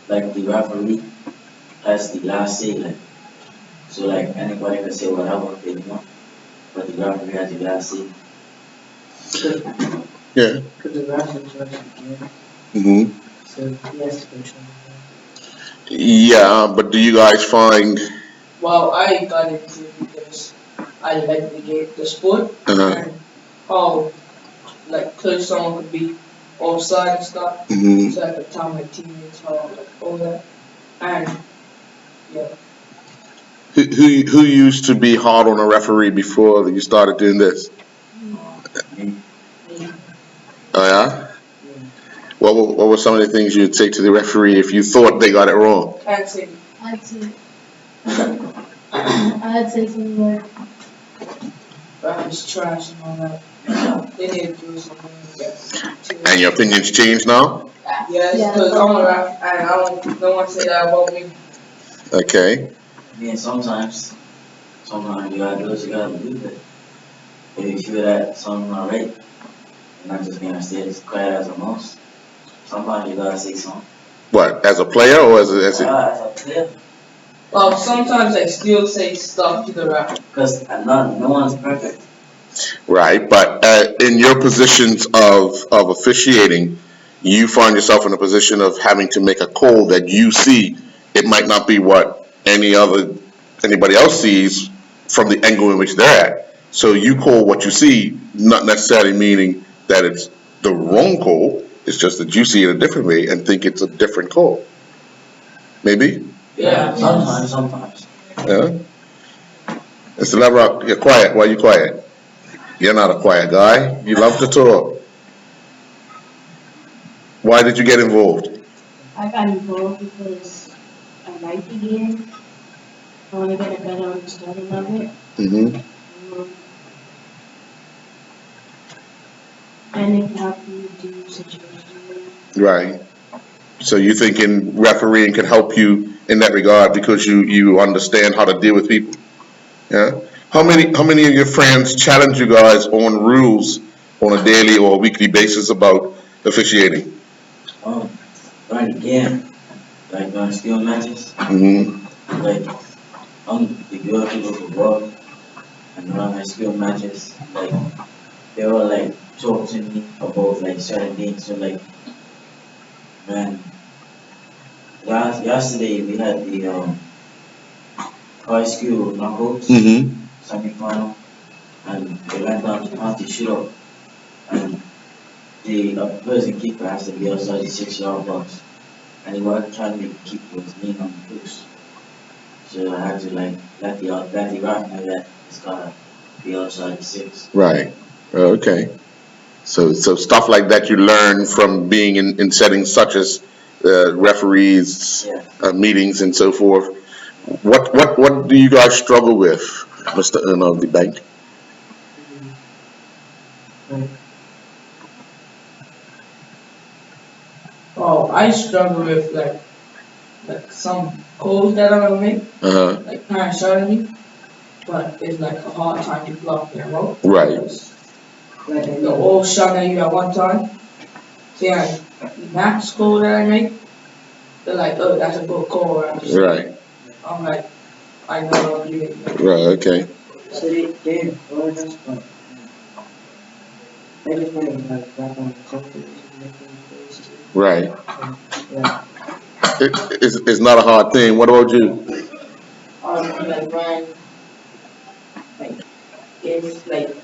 like the referee has the last say, like so like anybody can say whatever they want, but the referee has the last say. Could, Yeah. could the referee judge again? Hmm. So he has to control Yeah, but do you guys find? Well, I got into it because I like the game, the sport, Uh, and how like close someone could be offside and stuff. hmm. So I could tell my teammates how like all that, and yeah, Who used to be hard on a referee before you started doing this? Me, me. Oh yeah. yeah. What were some of the things you'd say to the referee if you thought they got it wrong? Can't say I'd say, I'd say something like, that was trash and all that. They need to do something like that. And your opinions changed now? Yes, Yeah. because I'm a ref and I don't want to say that about me. Okay. I mean sometimes you gotta do what you gotta do, but if you feel that something's not right, you're not just gonna stay as quiet as a mouse. Sometimes you gotta say something. What, as a player or as a As a player, Well, sometimes I still say stuff to the ref. because no one's perfect. right? But in your positions of officiating, you find yourself in a position of having to make a call that you see. It might not be what anybody else sees from the angle in which they're at. So you call what you see, not necessarily meaning that it's the wrong call. It's just that you see it a different way and think it's a different call. Maybe? Yeah, Yeah. sometimes. Yeah. Mr. Leverock, you're quiet. Why are you quiet? You're not a quiet guy. You love to talk. Why did you get involved? I got involved because I like the game. I want to get a better understanding of it. Hmm. Um, and it can help you do situations. Right. So you thinking refereeing can help you in that regard because you understand how to deal with people. Yeah. How many of your friends challenge you guys on rules on a daily or a weekly basis about officiating? Um, right again, like skill matches, Hmm. like the girl people football and run my skill matches, like they were like talk to me about like certain things. So like man, yesterday we had the high school knockouts Hmm. semi-final, and they went down to penalty shootout, and the opposing keeper has to be outside the 6 yard box, and he was trying to make the keeper was leaning on the post. So I had to like let the ref know that it's gotta be outside the six. Right. Okay. So stuff like that you learn from being in settings such as referees, Yeah. meetings, and so forth. What do you guys struggle with, Mr. The bank? Mm, like, Oh, I struggle with like some calls that I'm gonna make, Uh huh. like kind of shouting me, but it's like a hard time to block them out Right. because like they're all shouting at you at one time. So yeah, the max call that I make, they're like, oh, that's a good call. Or I'm just like, Right. I'm like, I know I'm doing it. Right. Okay. so they employed us, but I just want to like back on the culture and making plays too. Right. Yeah. It's not a hard thing. What about you? Like when like it's like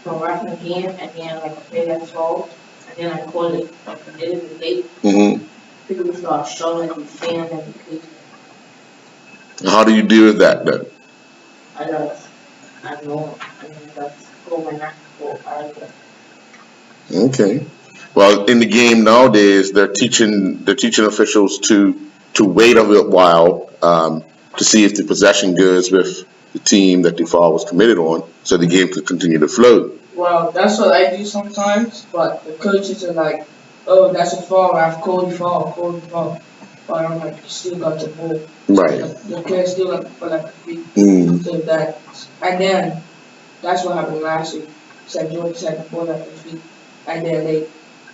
from watching a game and then like a play that's fault and then I call it like a little bit late. Hmm. People start showing and fans and because How do you deal with that then? I just I know I mean that's go my neck for I like Okay. Well, in the game nowadays, they're teaching officials to wait a little while to see if the possession goes with the team that the foul was committed on, so the game could continue to flow. well, that's what I do sometimes, but the coaches are like, oh, that's a foul, I've called you foul, called you foul. But I'm like, you still got the ball. Right. Like, the player still got for like a free. Mm. So that, and then that's what happened last week. St. George had the ball at the free. And then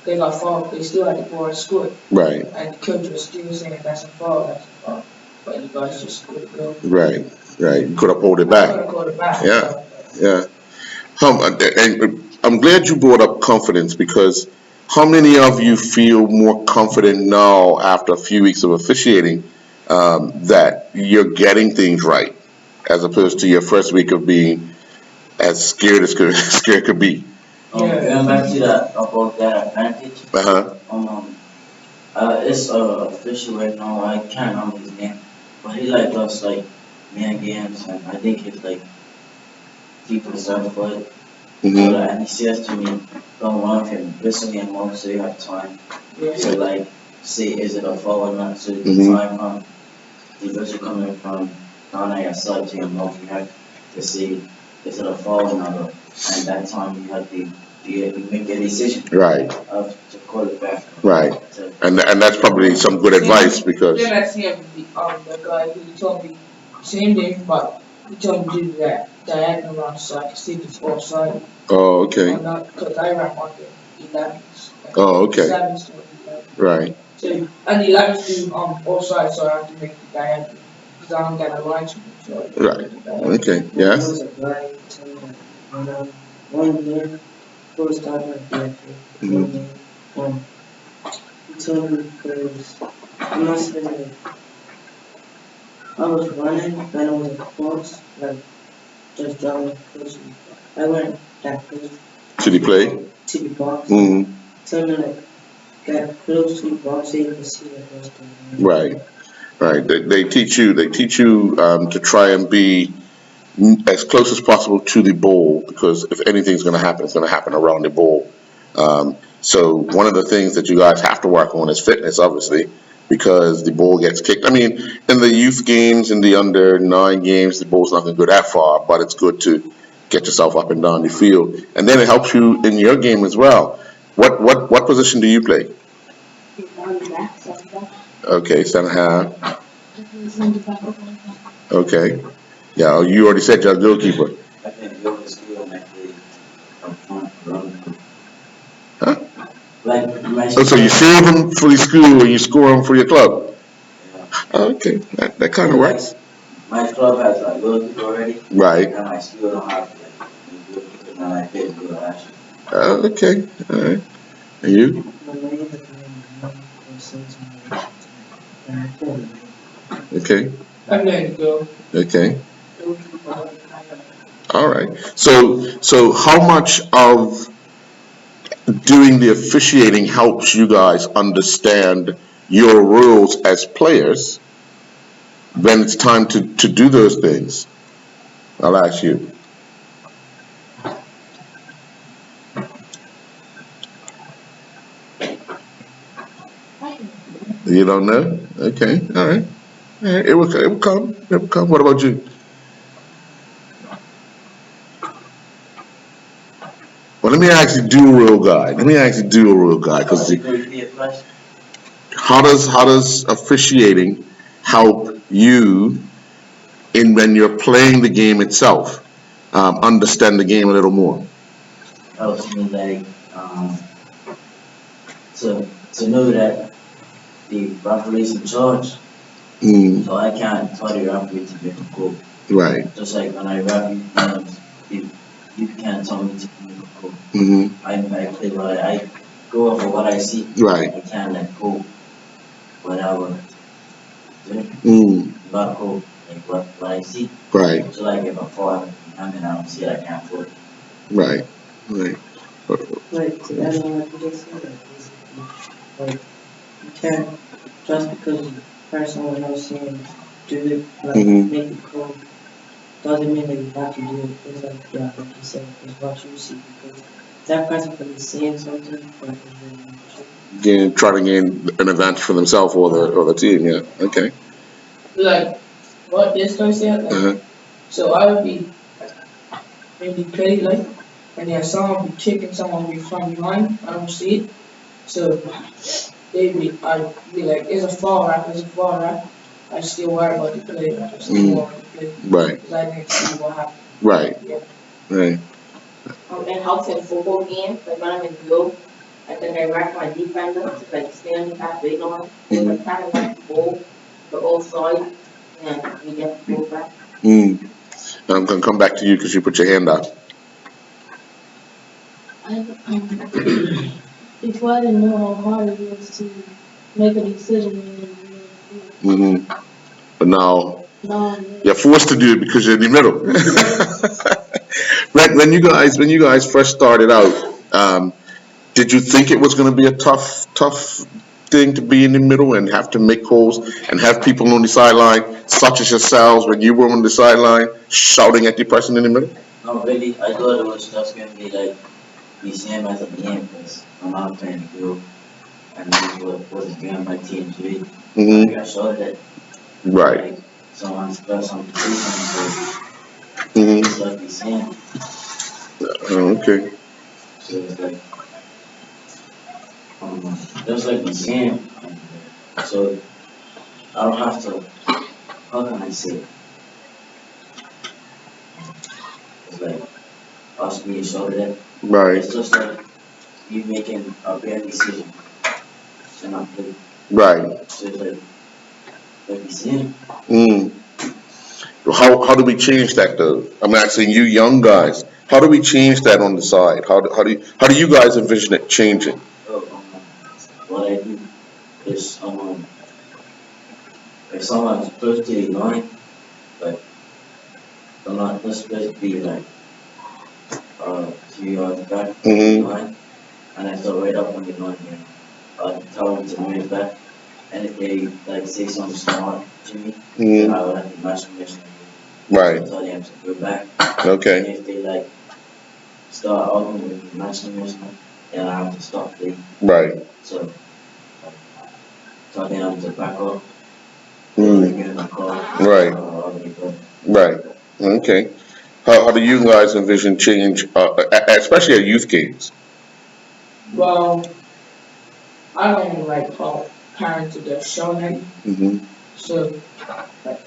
they got fouled, they still had the ball and scored. Right, And the coach was still saying that's a foul, that's a foul. But you guys just scored a goal. right, right. You could have pulled it I back. could have called it back. Yeah, But yeah. And I'm glad you brought up confidence because how many of you feel more confident now after a few weeks of officiating that you're getting things right as opposed to your first week of being as scared as scared could be? Going back to that about that advantage, Uh-huh. it's official right now. I can't remember his name, but he like does like man games, and I think it's like people start for it. So Mm-hmm. and he says to me, don't run him, listen him up so you have time. So like, say is it a foul or not? So the Mm-hmm. time the person coming from down at your side to your mouth, you have to say is it a foul or not? And that time you make a decision Right, of to call it back. right. To, And that's probably some good advice because, then I see him, the guy who told me same thing, but he told me to do that diagonal around so I can see if it's offside oh, or okay. not, because I ran on the 11s, like Oh, okay. 7s to 11. Right, So, and the 11s do offside, so I have to make the diagonal, because I don't get a line to me, so I do right. the diagonal. Okay, There yes. was a guy telling me that when one year before starting my BFA, Mhm. one year, he told me because I must have been like, I was running when I was at close, like just driving close. I went that close Should he play? to the box. Mm-hmm. Tell me like get close to the box so you can see like what's going on. Right, right. They teach you to try and be as close as possible to the ball because if anything's going to happen, it's going to happen around the ball. So one of the things that you guys have to work on is fitness, obviously, because the ball gets kicked. I mean, in the youth games, in the under 9 games, the ball's not going to go that far, but it's good to get yourself up and down the field, and then it helps you in your game as well. What position do you play? On the back, center back. Okay, center half. Center back, center back. Okay. Yeah, you already said you're a goalkeeper. I can go to school and actually up front run. Huh? Like my Oh, so you save them for the school and you score them for your club. yeah. Okay, that kind of Like works. my club has a goalkeeper already, Right. and my school don't have like a goalkeeper, and I didn't do it actually. Okay. All right. And you? My name is my since my phone. Okay. I'm letting go. Okay. Goalkeeper. All right. So how much of doing the officiating helps you guys understand your rules as players when it's time to do those things? I'll ask you. You don't know? Okay. All right. All right. It will come. It will come. What about you? Well, let me ask you, do a real guy. Let me ask you, do a real guy, because Can you repeat the question? how does officiating help you in when you're playing the game itself, understand the game a little more? Helps me like to know that the referee's in charge, Mm, so I can't tell the referee to make a goal. right. Just like when I ref games, you can't tell me to make a goal. Hmm. I play I go off of what I see. Right. I can't let go whatever. You Mm, gotta go like what I see. right. So like if I fall behind and I don't see it, I can't fall. Right. Right. Like to add on what you just said, like basically, like you can't just because you heard someone else saying do it, like Hmm. make it cool, doesn't mean that you have to do it. It's like yeah, like you said, it's what you see because that person could be saying something, but it's really not true. Trying to gain an advantage for themselves or the team. Yeah. Okay. Like, what this guy said, like, Uh-huh. so I would be, maybe play, like, and then someone be kicking someone be from behind, I don't see it. So, I'd be like, it's a fall rap, it's a fall rap. I still worry about the play, I still Mm, want the play, right. because I didn't see what happened. Right. Yeah. Right. It helps in football games, like when I'm in goal, I think I rack my defender to like stand halfway on, and I kind of like the whole side, and we get the ball back. Mm. I'm gonna come back to you because you put your hand out. Before I didn't know how hard it was to make a decision when you're in the middle of the field. Hmm. But now Now, you're forced to do it because you're in the middle. When you guys first started out, did you think it was going to be a tough thing to be in the middle and have to make calls and have people on the sideline, such as yourselves, when you were on the sideline, shouting at the person in the middle? No, really, I thought it was just gonna be like the same as at the game because I'm not playing the group and this was doing my team too. I Hmm. got shot at Right. like someone's got some position, so it's Hmm. just the same. Oh, okay. So it's like just like the same. So I don't have to. How can I say? It's like us being shot at. Right. It's just like you making a bad decision and not play. Right. So it's like the same. Mm. How do we change that though? I'm asking you young guys. How do we change that on the side? How do you guys envision it changing? So what I do is if someone's close to the line, like I'm not just supposed to be like 2 yards back from the Hmm. line, and I start right up on the line here. I tell them to move back, and if they like say something smart to me, then I Hmm. will have to match permission. So I Right. tell them to go back, and Okay. if they like start arguing with the match permission, then I have to stop playing. Right. So like, tell them to back up, or like Mm. give them a call, Right. but Right. Okay. How do you guys envision change, especially at youth games? Well, I don't like how parents are just showing at you. Hmm. So like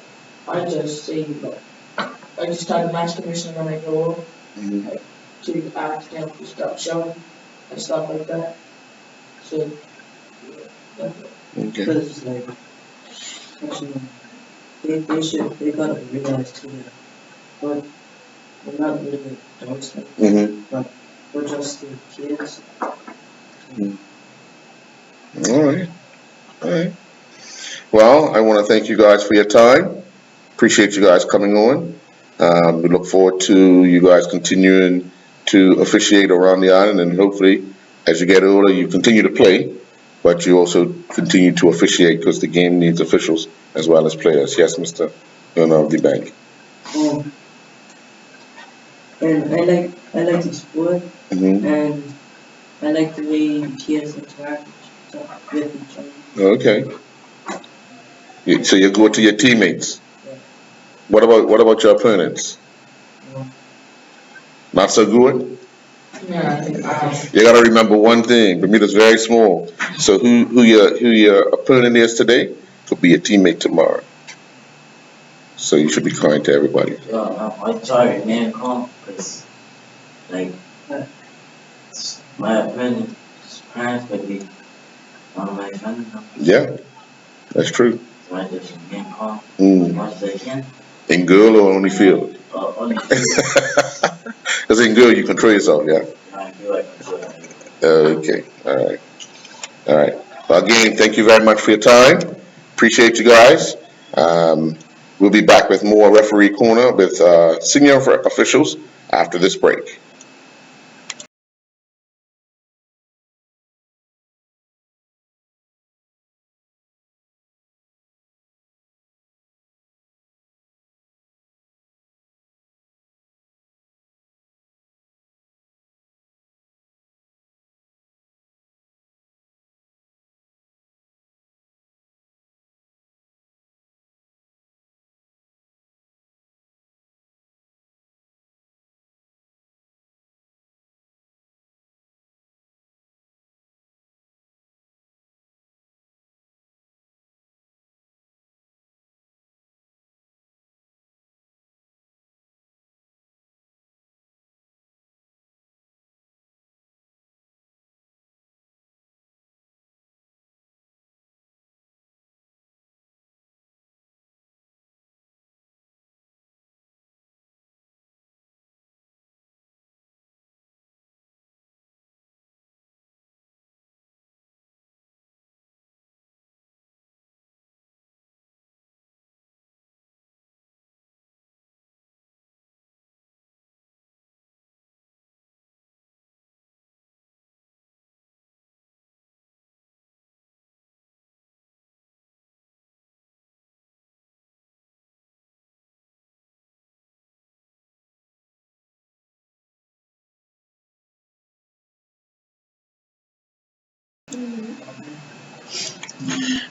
I just say like I just try to match commission when I go up, Hmm. like to ask them to stop showing and stuff like that. So yeah, that's it. Okay. Because like actually they gotta realize too that but we're not really adults like that, Hmm. but we're just still kids. All right. All right. Well, I want to thank you guys for your time. Appreciate you guys coming on. We look forward to you guys continuing to officiate around the island, and hopefully, as you get older, you continue to play, but you also continue to officiate because the game needs officials as well as players. Yes, Mr. Owner of the bank. Um, and I like the sport Hmm. and I like the way kids interact with each other. Okay. So you go to your teammates. Yeah, What about your opponents? well, Not so good. Yeah, You got to remember one thing: Bermuda's very small. So who your opponent is today could be a teammate tomorrow. So you should be kind to everybody. yeah, I try to remain calm because like uh, my opinion, parents could be one of my friends now. Yeah, that's true. So I just remain calm as Mm. much as I can. In girl or only field? Only feel, Because in girl you control yourself. Yeah. I feel like control that. Okay. All right. All right. Well, again, thank you very much for your time. Appreciate you guys. Um, we'll be back with more referee corner with senior officials after this break.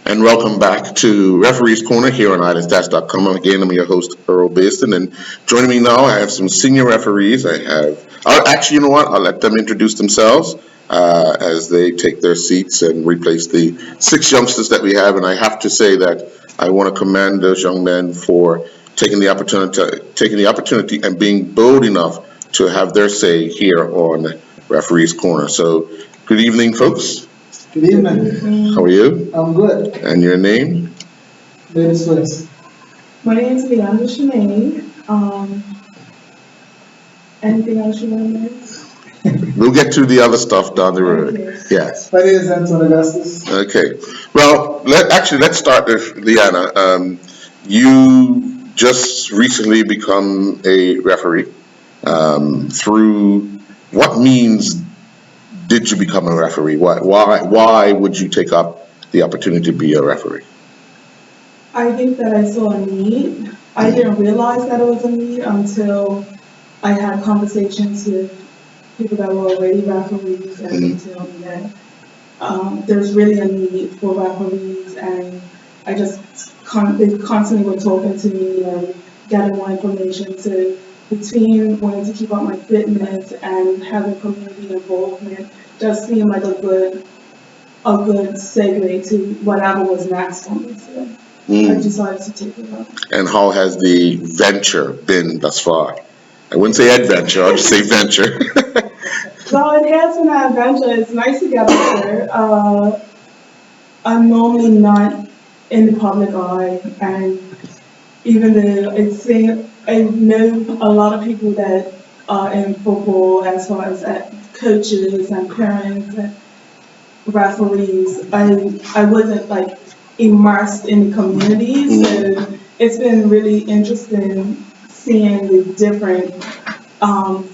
And welcome back to Referee's Corner here on IslandStats.com. Again, I'm your host, Earl Baston, and joining me now, I have some senior referees. Actually, you know what? I'll let them introduce themselves as they take their seats and replace the 6 youngsters that we have. And I have to say that I want to commend those young men for taking the opportunity and being bold enough to have their say here on Referee's Corner. So, good evening, folks. Good evening. How are you? I'm good. And your name? Ladies first. My name is Leandra Shanae. Anything else you want to know? We'll get to the other stuff down the road. Okay. Yes. My name is Anton Augustus. Okay. Well, let's start with Liana. You just recently become a referee. Through what means did you become a referee? Why would you take up the opportunity to be a referee? I think that I saw a need. I didn't realize that it was a need until I had conversations with people that were already referees, and they told me that there's really a need for referees, and I just they constantly were talking to me and getting more information. So between wanting to keep up my fitness and having community involvement, just seemed like a good segue to whatever was next for me. So I decided to take it up. And how has the venture been thus far? I wouldn't say adventure, I'll just say venture. Well, it has been an adventure. It's nice to get out there. I'm normally not in the public eye, and even though I know a lot of people that are in football, as far as coaches and parents and referees, I wasn't like immersed in the community, so it's been really interesting seeing the different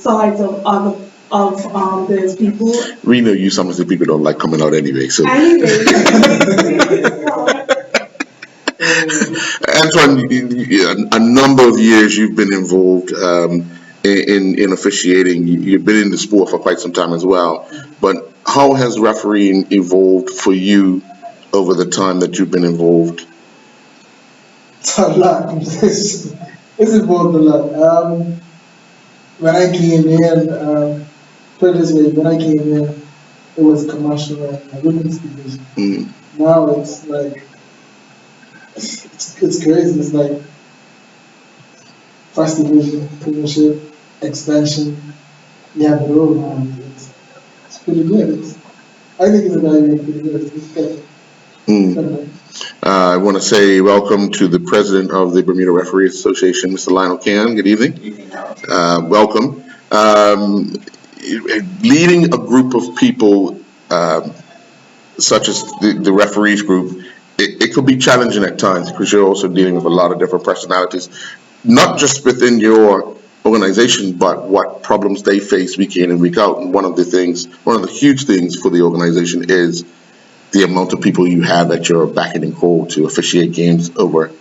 sides of those people. We know you, some of the people don't like coming out anyway. So, Anyway, Antoine, a number of years you've been involved in officiating. You've been in the sport for quite some time as well. But how has refereeing evolved for you over the time that you've been involved? It's a lot. It's involved a lot. When I came in, put it this way, when I came in, it was commercial and women's division. Now it's like, it's crazy. It's like first division, premiership, expansion. You have it all now. It's pretty good. I think it's very pretty good. It's good. I want to say welcome to the president of the Bermuda Referees Association, Mr. Lionel Can. Good evening. Welcome. Leading a group of people such as the referees group, it could be challenging at times because you're also dealing with a lot of different personalities, not just within your organization, but what problems they face week in and week out. And one of the huge things for the organization is the amount of people you have at your beck and call to officiate games over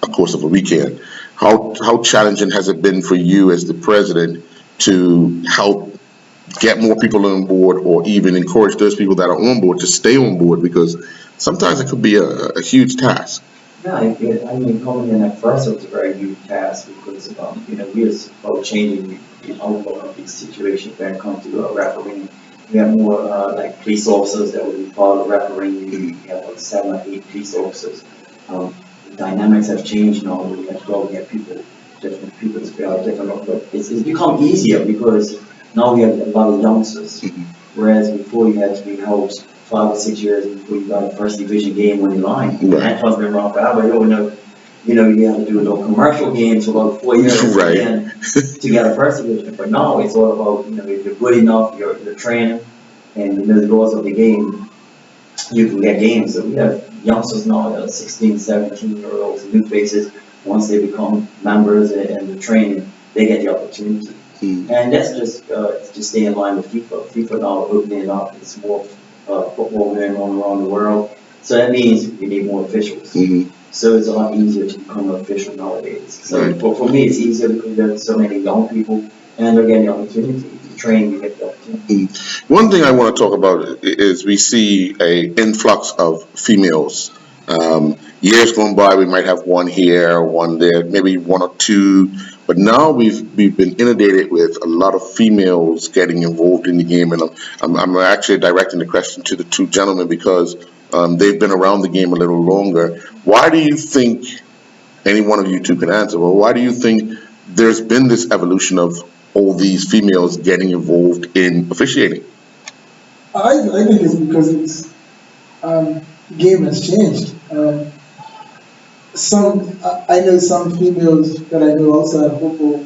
a course of a weekend. How challenging has it been for you as the president to help get more people on board, or even encourage those people that are on board to stay on board? Because sometimes it could be a huge task. Yeah, I mean, coming in at first, it was a very huge task because, we are about changing the outlook of these situations when it comes to refereeing. We have more like police officers that will be part of refereeing. We have like 7 or 8 police officers. The dynamics have changed now. We have different people to be out different outlook. It's become easier because now we have a lot of youngsters. Whereas before you had to be helped 5 or 6 years before you got a first division game on your line. Antoine's been around forever. You had to do a little commercial games for about 4 years to get a first division. But now it's all about, if you're good enough, you're training, and you know the rules of the game, you can get games. So we have youngsters now that are 16, 17-year-olds, new faces. Once they become members and the training, they get the opportunity. And that's just stay in line with FIFA. FIFA now opening up. It's more football going on around the world. So that means we need more officials. So it's a lot easier to become an official nowadays. So for me, it's easier because there's so many young people and they're getting the opportunity. the training, we get the opportunity. One thing I want to talk about is we see a influx of females. Years going by, we might have one here, one there, maybe one or two, but now we've been inundated with a lot of females getting involved in the game, and I'm actually directing the question to the two gentlemen because they've been around the game a little longer. Why do you think, any one of you two can answer, but why do you think there's been this evolution of all these females getting involved in officiating? I think it's because the game has changed. I know some females that I know outside of football,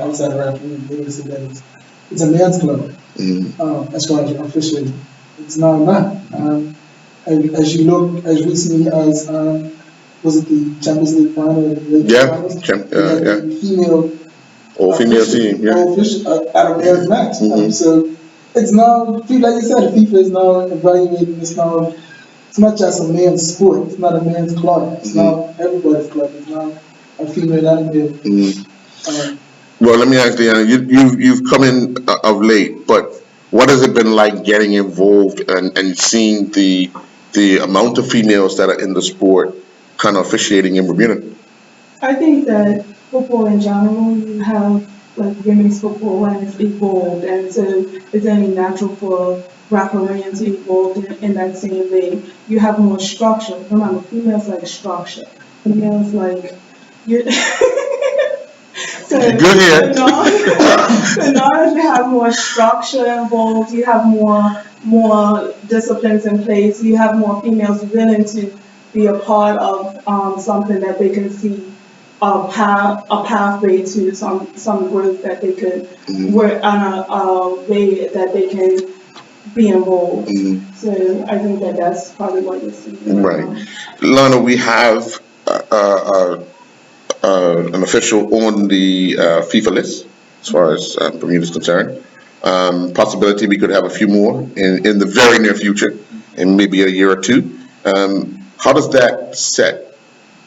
outside of refereeing, they would say that it's a man's club as far as officiating. It's now not. As you look as recently as was it the Champions League final? The female All female team, yeah. All at a man's match. So it's now, like you said, FIFA is now evaluating this now. It's not just a man's sport. It's not a man's club. It's now everybody's club. It's now a female and a male. Well, let me ask Deanna, you've come in of late, but what has it been like getting involved and seeing the amount of females that are in the sport kind of officiating in Bermuda? I think that football in general, you have like women's football and it's evolved, and so it's only natural for refereeing to evolve in that same way. You have more structure. Remember, females like structure. Females like you. So in order to have more structure involved, you have more disciplines in place. You have more females willing to be a part of something that they can see a pathway to some growth that they could work on a way that they can be involved. So I think that's probably what you're seeing. Right. Lana, we have an official on the FIFA list as far as Bermuda is concerned. Possibility we could have a few more in the very near future, in maybe a year or two. How does that set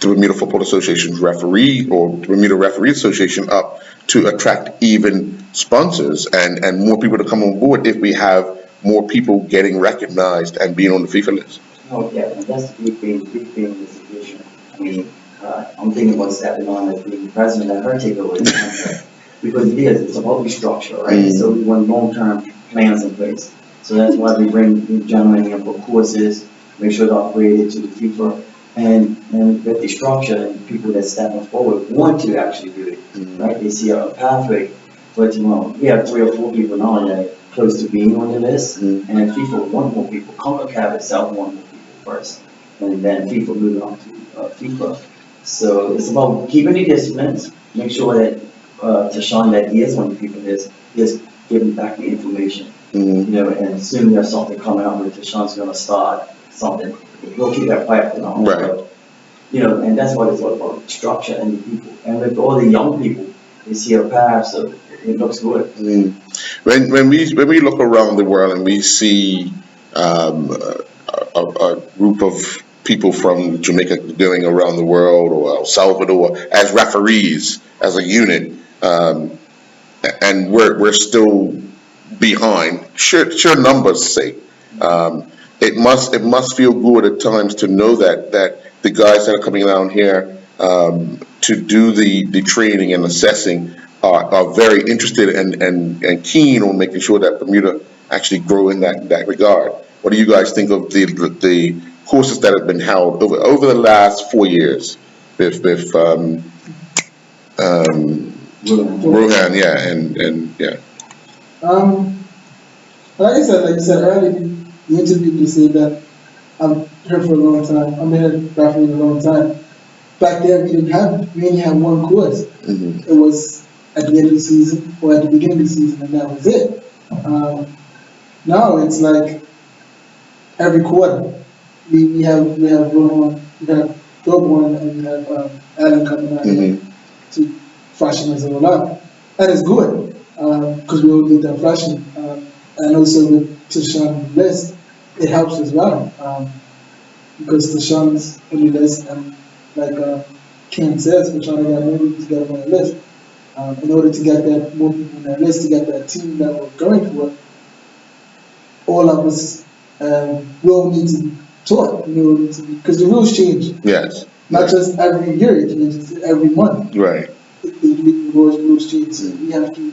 the Bermuda Football Association's referee or the Bermuda Referee Association up to attract even sponsors and more people to come on board if we have more people getting recognized and being on the FIFA list? Oh, yeah, and that's the big thing in this division. I mean, I'm thinking about stepping on as being president and her takeover because it's about restructure, right? So we want long-term plans in place. So that's why we bring the gentlemen in for courses, make sure they're upgraded to the FIFA, and with the structure and people that stepping forward want to actually do it, right? They see a pathway. But we have 3 or 4 people now that are close to being on the list, and FIFA want more people. CONCACAF itself want more people first, and then FIFA moving on to FIFA. So it's about keeping the disciplines, make sure that Tashawn that he is one of the people is giving back the information, and assuming there's something coming up where Tashawn's going to start something, we'll keep that quiet for now. Right. But, and that's what it's all about, structure and the people. And with all the young people, they see a path, so it looks good. When we look around the world and we see a group of people from Jamaica going around the world or El Salvador as referees, as a unit, and we're still behind. Sure numbers sake. It must feel good at times to know that the guys that are coming down here to do the training and assessing are very interested and keen on making sure that Bermuda actually grow in that regard. What do you guys think of the courses that have been held over the last 4 years with Rohan, yeah, and yeah. Like I said earlier, the interview you said that I've heard for a long time. I've been refereeing a long time. Back then we only had one course. It was at the end of the season or at the beginning of the season, and that was it. Now it's like every quarter we have Rohan, we have Dobwan, and we have Adam coming out to freshen us all up, and it's good because we all get that freshen. And also with Tashawn on the list, it helps as well because Tashawn's on the list, and like Ken says, we're trying to get maybe to get him on the list. in order to get that more people on that list, to get that team that we're going for, all of us will need to be taught, because the rules change. Yes. Not just every year, it changes every month. Right. The rules change, so we have to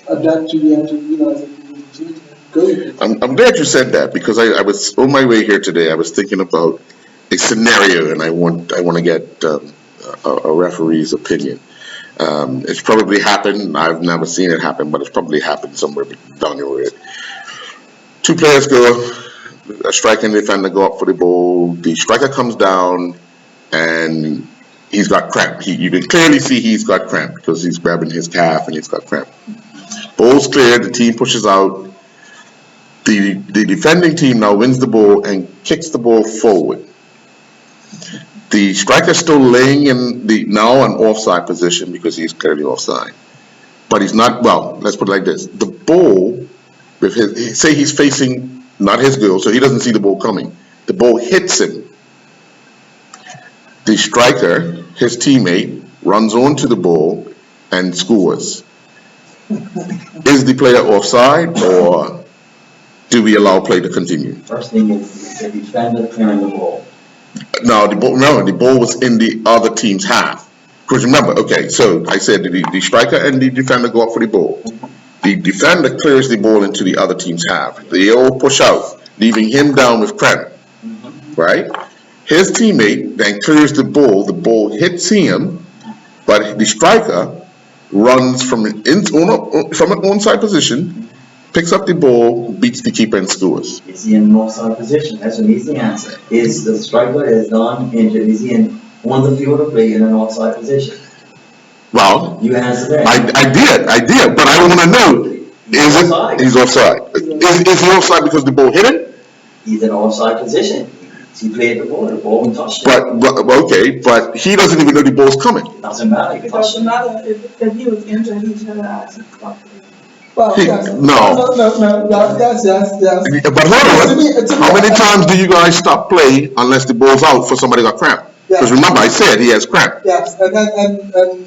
adapt to, we have to realize that the rules change and go with it. I'm glad you said that because I was on my way here today. I was thinking about a scenario, and I want to get a referee's opinion. It's probably happened. I've never seen it happen, but it's probably happened somewhere down the road. Two players go, a striker and defender go up for the ball. The striker comes down, and he's got cramp. You can clearly see he's got cramp because he's grabbing his calf and he's got cramp. Ball's cleared. The team pushes out. The defending team now wins the ball and kicks the ball forward. The striker's still laying in the now an offside position because he's clearly offside. But he's not, well, let's put it like this. The ball, with his, say he's facing not his goal, so he doesn't see the ball coming. The ball hits him. The striker, his teammate, runs onto the ball and scores. Is the player offside, or do we allow play to continue? First thing is the defender clearing the ball. No, the ball was in the other team's half. Because remember, okay, so I said the striker and the defender go up for the ball. The defender clears the ball into the other team's half. They all push out, leaving him down with cramp, right? His teammate then clears the ball hits him, but the striker runs from an onside position, picks up the ball, beats the keeper and scores. Is he in an offside position? That's an easy answer. Is the striker is done injured? Is he on the field of play in an offside position? Well, You answer that. I did, but I want to know, He's offside. He's offside. Is he offside because the ball hit him? He's in an offside position. He played the ball and touched it. But he doesn't even know the ball's coming. It doesn't matter. He It touched doesn't it. matter if he was injured, he should have actually stopped it. Well, yes. No. Yes. But hold on, how many times do you guys stop play unless the ball's out for somebody got cramp? Because remember, I said he has cramp. Yes, and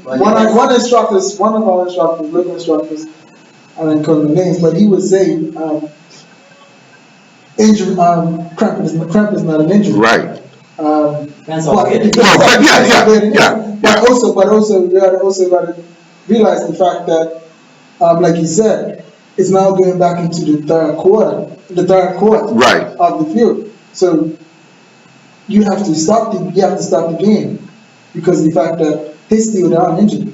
one of our instructors, local instructors, I don't call them names, but he would say, injury, cramp is not an injury. Right. Depends on But it. But also, we also got to realize the fact that, like you said, it's now going back into the third quarter Right. of the field. So you have to stop the game because of the fact that he's still down injured.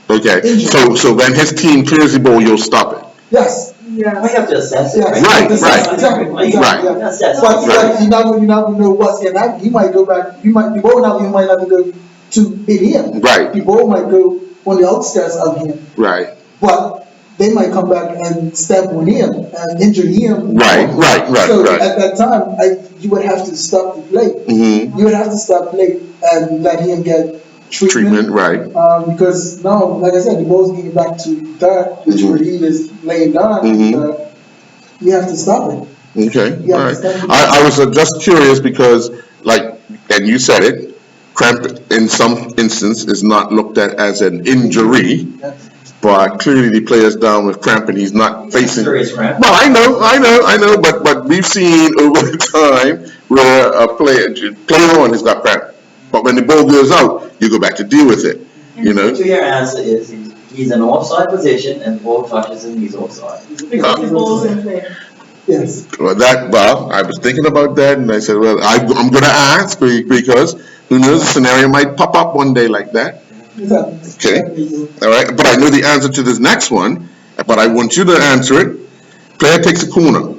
Okay. Injured. So when his team clears the ball, you'll stop it. Yes. We Yeah. have to assess it. Yes. Right, Exactly. Right. Yeah. Assess But it. you never know what's gonna happen. He might go back. The ball now you might not go to hit him. Right. The ball might go on the outskirts of him, Right. but they might come back and step on him and injure him. Right. So at that time, you would have to stop the play. Mm-hmm. You would have to stop play and let him get treatment. Right. Because now, like I said, the ball's getting back to third, which where he is laying down. Mhm. You have to stop it. Okay. Yeah, All right. understand. I was just curious because, like, and you said it, cramp in some instance is not looked at as an injury, Yes. but clearly the player's down with cramp and he's not facing. Serious cramp. Well, I know, but we've seen over time where a player on has got cramp, but when the ball goes out, you go back to deal with it. You know. So your answer is he's in an offside position and the ball touches him, he's offside. Because the ball's in play. Yes. Well, I was thinking about that, and I said, well, I'm going to ask because who knows, a scenario might pop up one day like that. Okay. All right, but I know the answer to this next one, but I want you to answer it. Player takes a corner,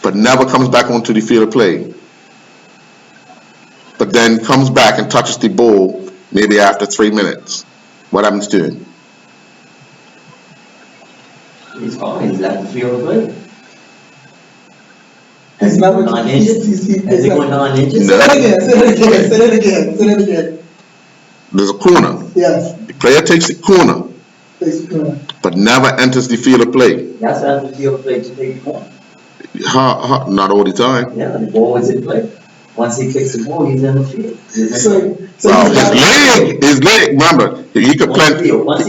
but never comes back onto the field of play, but then comes back and touches the ball maybe after 3 minutes. What happens to him? He's fine, he's at the field of play. He's Has he never- gone non-injured? Has he gone non-injured? No. Say that again. There's a corner. Yes. The player takes the corner, Basically. but never enters the field of play. That's at the field of play to take the corner. Not all the time. Yeah, the ball is in play. Once he kicks the ball, he's in the field. So Well, he's his leg, remember, he could On the plant, field. Once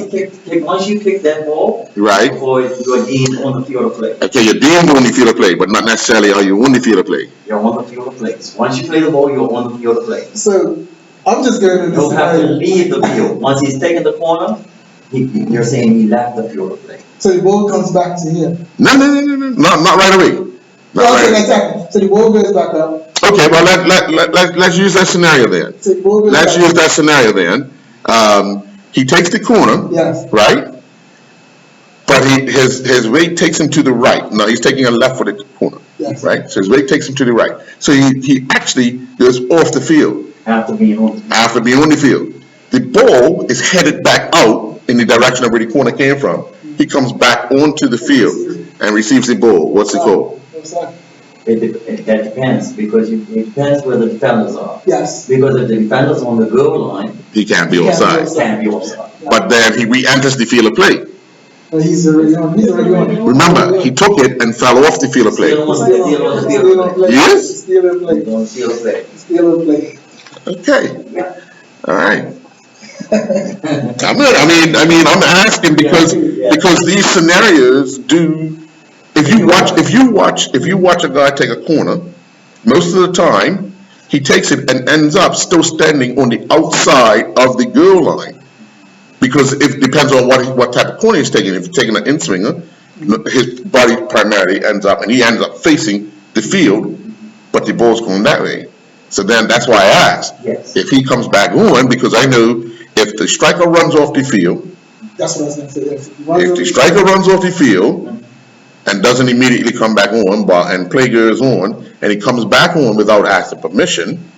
you kick that ball, right? before you are deemed on the field of play. Okay, you're deemed on the field of play, but not necessarily are you on the field of play. You're on the field of play. Once you play the ball, you're on the field of play. So I'm just going to You this don't have to scenario. leave the field. Once he's taken the corner, you're saying he left the field of play. So the ball comes back to him. No, not right away. Not No, right okay, away. exactly. So the ball goes back up. Okay, well, let's use that scenario then. So the ball goes Let's back use up. that scenario then. He takes the corner, Yes. right? But his weight takes him to the right. No, he's taking a left-footed corner, Yes. right? So his weight takes him to the right. So he actually goes off the field After being on the field. after being on the field. The ball is headed back out in the direction of where the corner came from. He comes back onto the field and receives the ball. What's the call? That depends, because it depends where the defenders are. Yes. Because if the defender's on the goal line, He can't be He can't be offside. it can't be offside. But then he re-enters the field of play. But he's already on. He's already on. Remember, he took it and fell off the field of play. Still on the Still field on of play. play. Yes? Still on play. On the field of play. Still on play. Okay. All right. I'm asking because these scenarios do. If you watch a guy take a corner, most of the time he takes it and ends up still standing on the outside of the goal line, because it depends on what type of corner he's taking. If he's taking an in swinger, his body primarily ends up facing the field, but the ball's going that way. So then that's why I asked Yes. if he comes back on, because I know if the striker runs off the field, That's what I was going to say. Yes. if the striker runs off the field and doesn't immediately come back on, and play goes on, and he comes back on without asking permission,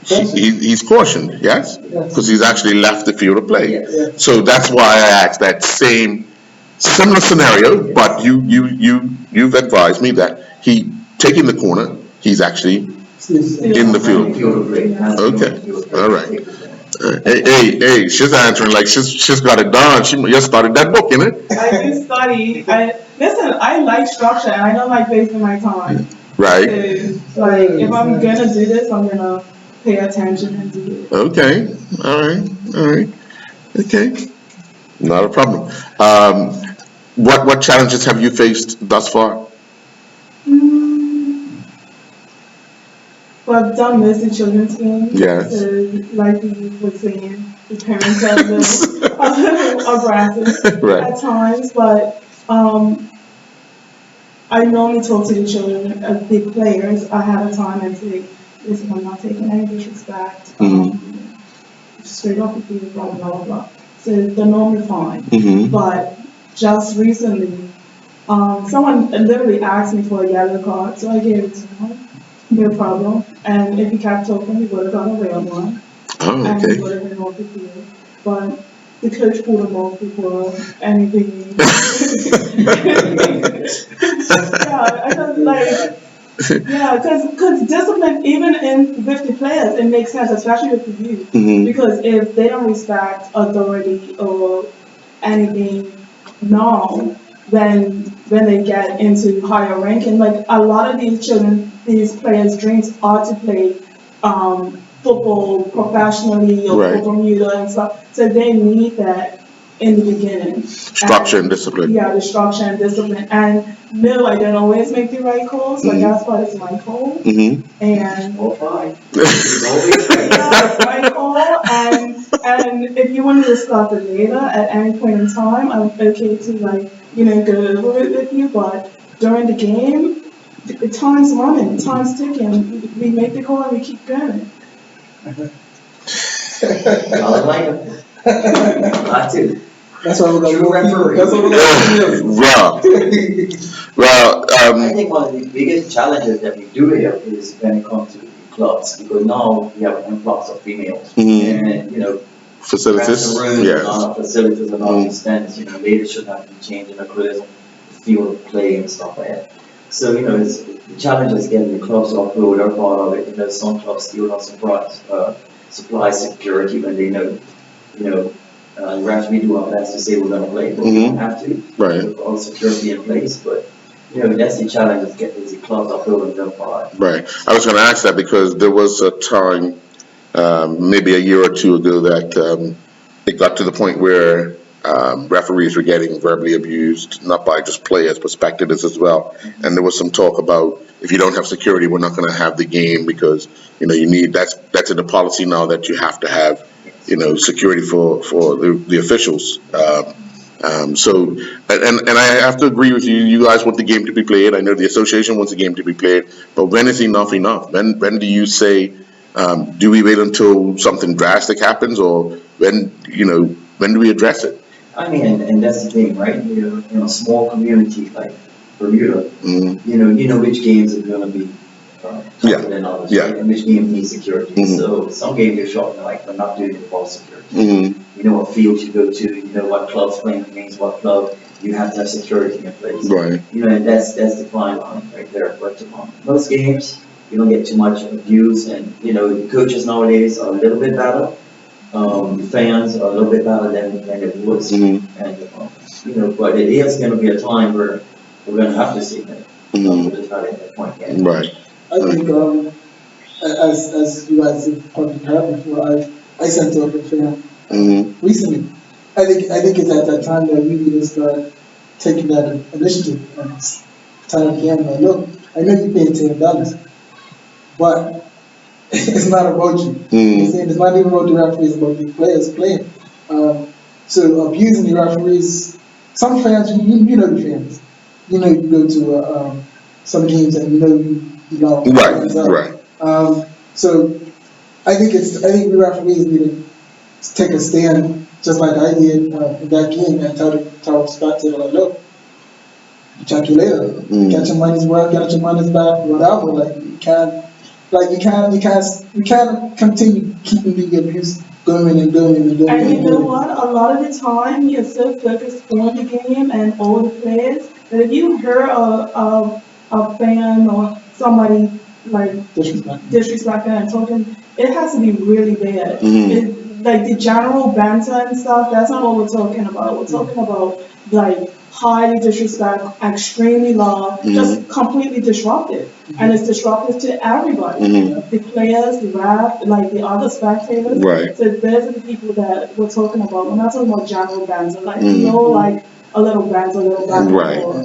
he's cautioned, yes? Yes. Because he's actually left the field of play. Yes. So that's why I asked that similar scenario, but you've advised me that he taking the corner, he's actually in the field. Field of play. Okay. All right. Hey, she's answering like she's got it done. She just started that book, innit? I do study. Listen, I like structure and I don't like wasting my time. Right. So, like, if I'm gonna do this, I'm gonna pay attention and do it. Okay. All right. Okay. Not a problem. What challenges have you faced thus far? Well, I've done mostly children's games. Yes. So, like you were saying, the parents are a little aggressive Right. at times, but I normally talk to the children, the players, ahead of time and say, listen, I'm not taking any disrespect. Straight off the field, blah, blah, blah. So they're normally fine. Mm-hmm. But just recently, someone literally asked me for a yellow card, so I gave it to him. No problem. And if he kept talking, he would have got a real one. Oh, And he okay. would have been off the field. But the coach pulled him off before anything. Because discipline, even with the players, it makes sense, especially with the youth. Mm-hmm. Because if they don't respect authority or anything now, when they get into higher ranking, like a lot of these children, these players' dreams are to play football professionally or Right. for Bermuda and stuff. So they need that in the beginning. Structure and discipline. Yeah, the structure and discipline. And no, I don't always make the right calls, but that's what is my call. Mm-hmm. And All fine. yeah, it's my call. And if you want to discuss it later at any point in time, I'm okay to go over it with you. But during the game, the time's running, time's ticking. We make the call and we keep going. I like it. I too. That's why we're going True referee. That's what we're going to Well, I think one of the biggest challenges that we do here is when it comes to the clubs, because now we have an influx of females. Mhm. And, facilities, dressing rooms, yes. facilities and all these things, ladies should have to be changing the clothes, field of play and stuff like that. So, the challenge is getting the clubs off road are part of it. Some clubs still don't supply security when they know, refs, we do our best to say we're gonna play, but we don't have to. Right. With all security in place, but, that's the challenge, is the clubs are building them by. Right. I was going to ask that because there was a time, maybe a year or two ago, that it got to the point where referees were getting verbally abused, not by just players, but spectators as well. And there was some talk about, if you don't have security, we're not going to have the game, because you need, that's in the policy now, that you have to have security for the officials. So, and I have to agree with you. You guys want the game to be played. I know the association wants the game to be played. But when is enough enough? When do you say, do we wait until something drastic happens, or when do we address it? I mean, and that's the thing, right? In a small community like Bermuda, which games are going to be tougher than others, right? And which games need security. So some games you're short, like we're not doing involve security. You know what field you go to, you know what club's playing against what club. You have to have security in place. Right. And that's the fine line right there. But most games, you don't get too much abuse, and the coaches nowadays are a little bit better. Fans are a little bit better than it was, and but it is going to be a time where we're going to have to see that. We're just not at that point yet. Right. I think, as you guys have probably heard before, I sent over a fan recently. I think it's at that time that we need to start taking that initiative and telling him, like, look, I know you paid $10, but it's not about you. It's not even about the referees, it's about the players playing. So abusing the referees, some fans, you know the fans. You go to some games and you know. Right. So I think we referees need to take a stand, just like I did in that game, and tell the spectator, like, look, check you later. Get your money's worth, get your money's back, whatever. Like you can't continue keeping the abuse going and going and going. And you know what? A lot of the time, you're so focused on the game and all the players that if you hear a fan or somebody like disrespecting and talking, it has to be really bad. Like the general banter and stuff, that's not what we're talking about. We're talking about like highly disrespect, extremely loud, just completely disruptive. And it's disruptive to everybody. The players, the ref, like the other spectators. Right. So those are the people that we're talking about. We're not talking about general banter, like like a little banter,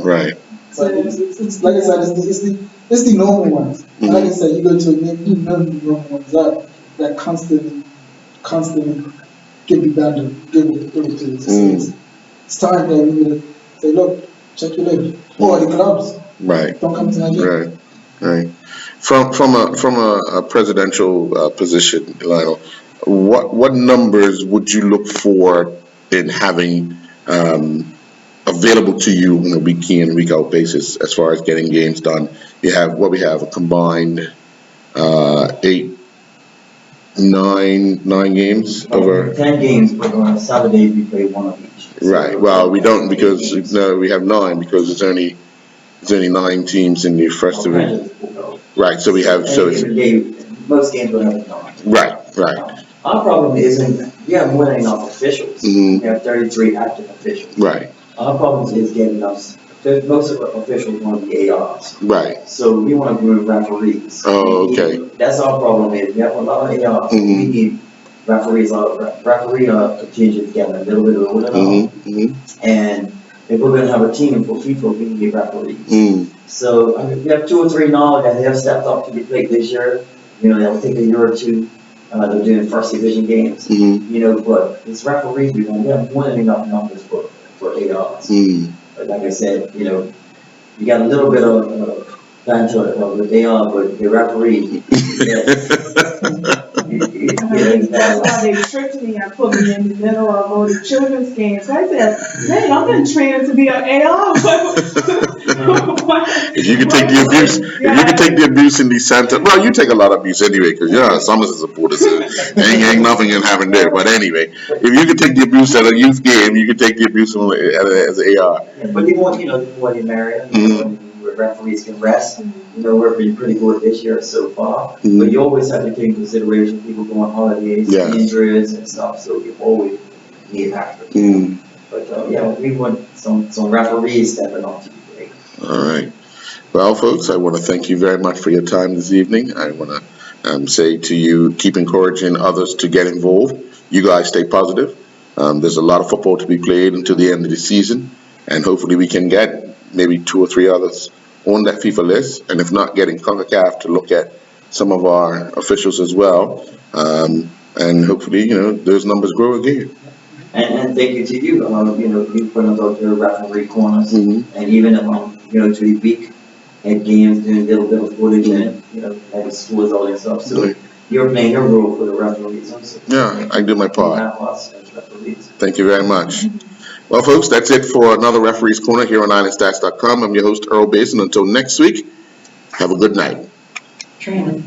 Right. So it's like I said, it's the normal ones. Like I said, you go to a game, you know the normal ones are that constantly give you banter, give it to you. It's time that we need to say, look, check your label. Or the clubs. Right. Don't come to my game. Right. From a presidential position, Lionel, what numbers would you look for in having available to you on a week in, week out basis as far as getting games done? We have a combined 9 games over 10 games, but on Saturdays we play one of each. Right. Well, we don't, because we have 9 because it's only 9 teams in the first division. Right. So we have most games will have 9. Right. Our problem isn't we have more than enough officials. We have 33 active officials. Right. Our problem is getting us. Most of our officials want to be ARs. Right. So we want to groom referees. Oh, okay. That's our problem. Is we have a lot of ARs. We need referees. Referee contingent getting a little bit older now. And if we're going to have a team for FIFA, we need referees. So we have 2 or 3 now that have stepped up to the plate this year. They'll take a year or two. They're doing first division games. But it's referees. We have more than enough numbers for ARs. But like I said, you got a little bit of banter with AR, but the referee. That's why they tricked me and put me in the middle of all the children's games. I said, dang, I've been training to be an AR. If you can take the abuse in the center, well, you take a lot of abuse anyway, because Summers is a supporter, so ain't nothing in having there. But anyway, if you can take the abuse at a youth game, you can take the abuse as an AR. But you want the area where referees can rest. We're been pretty good this year so far. But you always have to take into consideration people go on holidays, injuries and stuff. So you always need extra. But we want some referees stepping up to the plate. All right. Well, folks, I want to thank you very much for your time this evening. I want to say to you, keep encouraging others to get involved. You guys stay positive. There's a lot of football to be played until the end of the season, and hopefully we can get maybe 2 or 3 others on that FIFA list, and if not, getting CONCACAF to look at some of our officials as well, and hopefully, those numbers grow again. And thank you to you, you put us out there referee corners, Mm-hmm. and even, to the week at games, doing a little bit of footage and, at the schools, all that stuff, so you're playing a role for the referees. So Yeah, I do my part. Help us as referees. Thank you very much. Well, folks, that's it for another Referees Corner here on IslandStats.com. I'm your host, Earl Basin. Until next week, have a good night. Training.